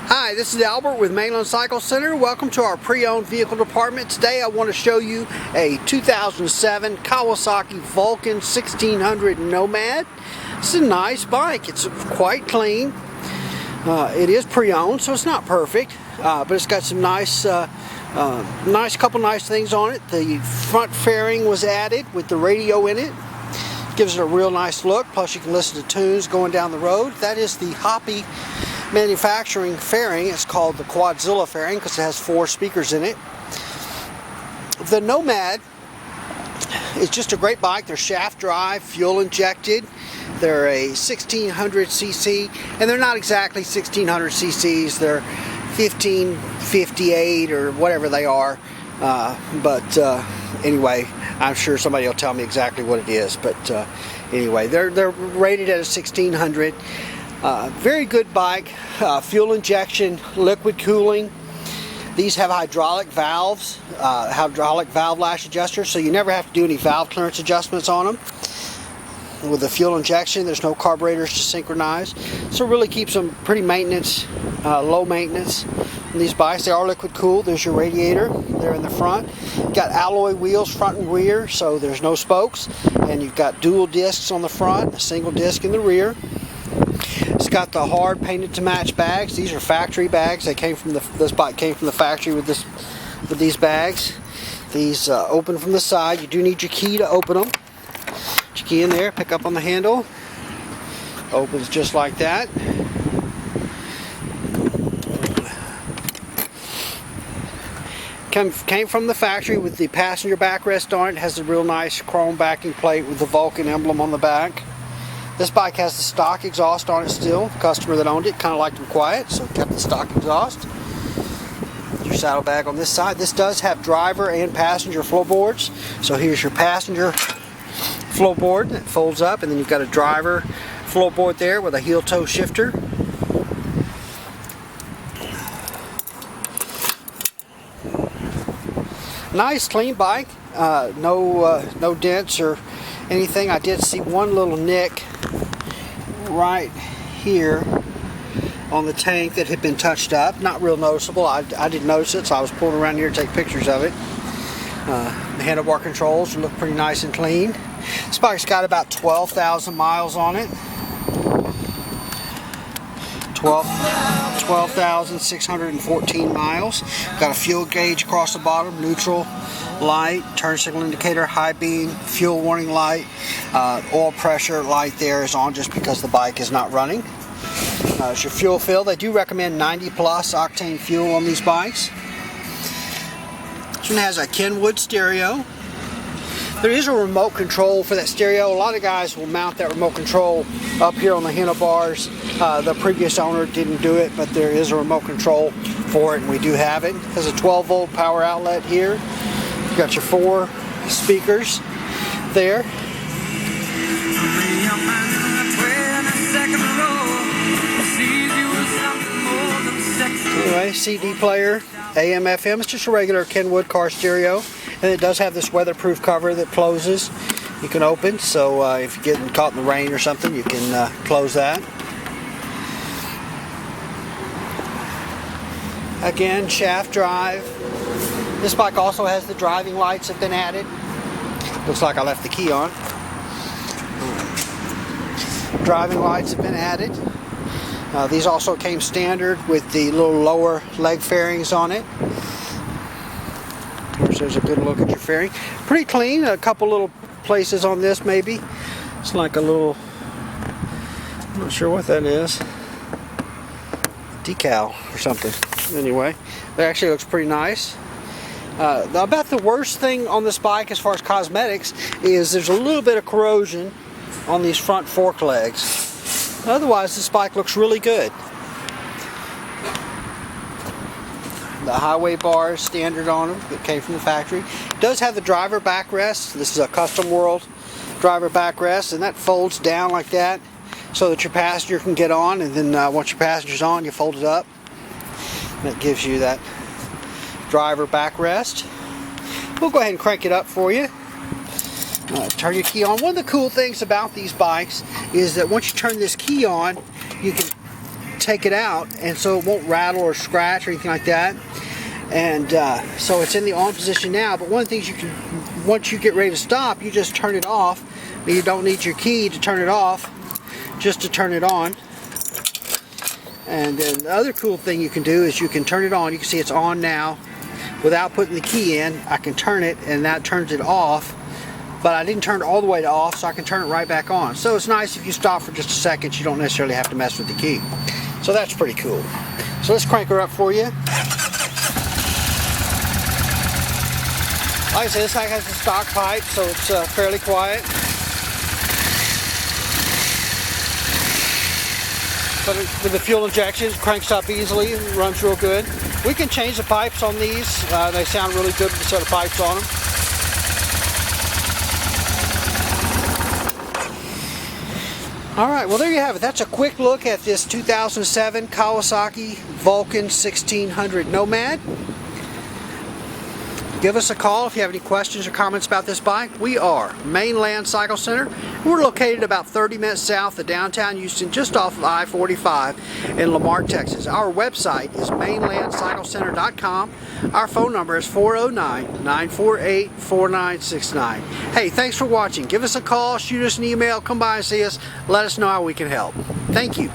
Hi, this is Albert with Mainland Cycle Center. Welcome to our pre-owned vehicle department. Today I want to show you a 2007 Kawasaki Vulcan 1600 Nomad. It's a nice bike. It's quite clean. It is pre-owned, so it's not perfect, but it's got some nice couple nice things on it. The front fairing was added with the radio in it. Gives it a real nice look. Plus you can listen to tunes going down the road. That is the Hoppy manufacturing fairing. It's called the Quadzilla fairing because it has 4 speakers in it. The Nomad is just a great bike. They're shaft drive, fuel injected. They're a 1600 cc, and they're not exactly 1600 cc's. They're 1558 or whatever they are. Anyway, I'm sure somebody will tell me exactly what it is. But anyway, they're rated at a 1600. Very good bike. Fuel injection, liquid cooling. These have hydraulic valves, hydraulic valve lash adjusters, so you never have to do any valve clearance adjustments on them. With the fuel injection, there's no carburetors to synchronize, so it really keeps them pretty low maintenance. And these bikes, they are liquid cooled. There's your radiator there in the front. Got alloy wheels front and rear, so there's no spokes, and you've got dual discs on the front, a single disc in the rear. It's got the hard painted to match bags. These are factory bags. They came from this bike came from the factory with these bags. These open from the side. You do need your key to open them. Put your key in there, pick up on the handle. Opens just like that. Came from the factory with the passenger backrest on it. It has a real nice chrome backing plate with the Vulcan emblem on the back. This bike has the stock exhaust on it still. The customer that owned it kind of liked them quiet, so kept the stock exhaust. Your saddlebag on this side. This does have driver and passenger floorboards. So here's your passenger floorboard that folds up, and then you've got a driver floorboard there with a heel toe shifter. Nice clean bike. No dents or anything. I did see one little nick right here on the tank that had been touched up. Not real noticeable. I didn't notice it, so I was pulling around here to take pictures of it. The handlebar controls look pretty nice and clean. This bike's got about 12,000 miles on it. 12,614 miles. Got a fuel gauge across the bottom, neutral light, turn signal indicator, high beam, fuel warning light, oil pressure light there is on just because the bike is not running. It's your fuel fill. They do recommend 90 plus octane fuel on these bikes. This one has a Kenwood stereo. There is a remote control for that stereo. A lot of guys will mount that remote control up here on the handlebars. The previous owner didn't do it, but there is a remote control for it, and we do have it. It has a 12 volt power outlet here. You've got your 4 speakers there. Anyway, CD player, AM, FM. It's just a regular Kenwood car stereo. And it does have this weatherproof cover that closes. You can open, so if you're getting caught in the rain or something, you can close that. Again, shaft drive. This bike also has the driving lights have been added. Looks like I left the key on. Driving lights have been added. These also came standard with the little lower leg fairings on it. There's a good look at your fairing. Pretty clean. A couple little places on this maybe. It's like a little, I'm not sure what that is. Decal or something. Anyway, it actually looks pretty nice. About the worst thing on this bike as far as cosmetics is there's a little bit of corrosion on these front fork legs. Otherwise, this bike looks really good. The highway bars standard on them that came from the factory. It does have the driver backrest. This is a custom world driver backrest, and that folds down like that so that your passenger can get on, and then once your passenger's on, you fold it up. That gives you that driver backrest. We'll go ahead and crank it up for you. Turn your key on. One of the cool things about these bikes is that once you turn this key on, you can take it out, and so it won't rattle or scratch or anything like that. And so it's in the on position now, but one of the things you can, once you get ready to stop, you just turn it off. You don't need your key to turn it off, just to turn it on. And then the other cool thing you can do is you can turn it on. You can see it's on now without putting the key in. I can turn it and that turns it off, but I didn't turn it all the way to off, so I can turn it right back on. So it's nice if you stop for just a second, you don't necessarily have to mess with the key. So that's pretty cool. So let's crank her up for you. Like I said, this thing has a stock pipe, so it's fairly quiet. But with the fuel injection, it cranks up easily, runs real good. We can change the pipes on these. They sound really good with a set of pipes on them. Alright, well there you have it. That's a quick look at this 2007 Kawasaki Vulcan 1600 Nomad. Give us a call if you have any questions or comments about this bike. We are Mainland Cycle Center. We're located about 30 minutes south of downtown Houston, just off of I-45 in LaMarque, Texas. Our website is mainlandcyclecenter.com. Our phone number is 409-948-4969. Hey, thanks for watching. Give us a call, shoot us an email, come by and see us. Let us know how we can help. Thank you.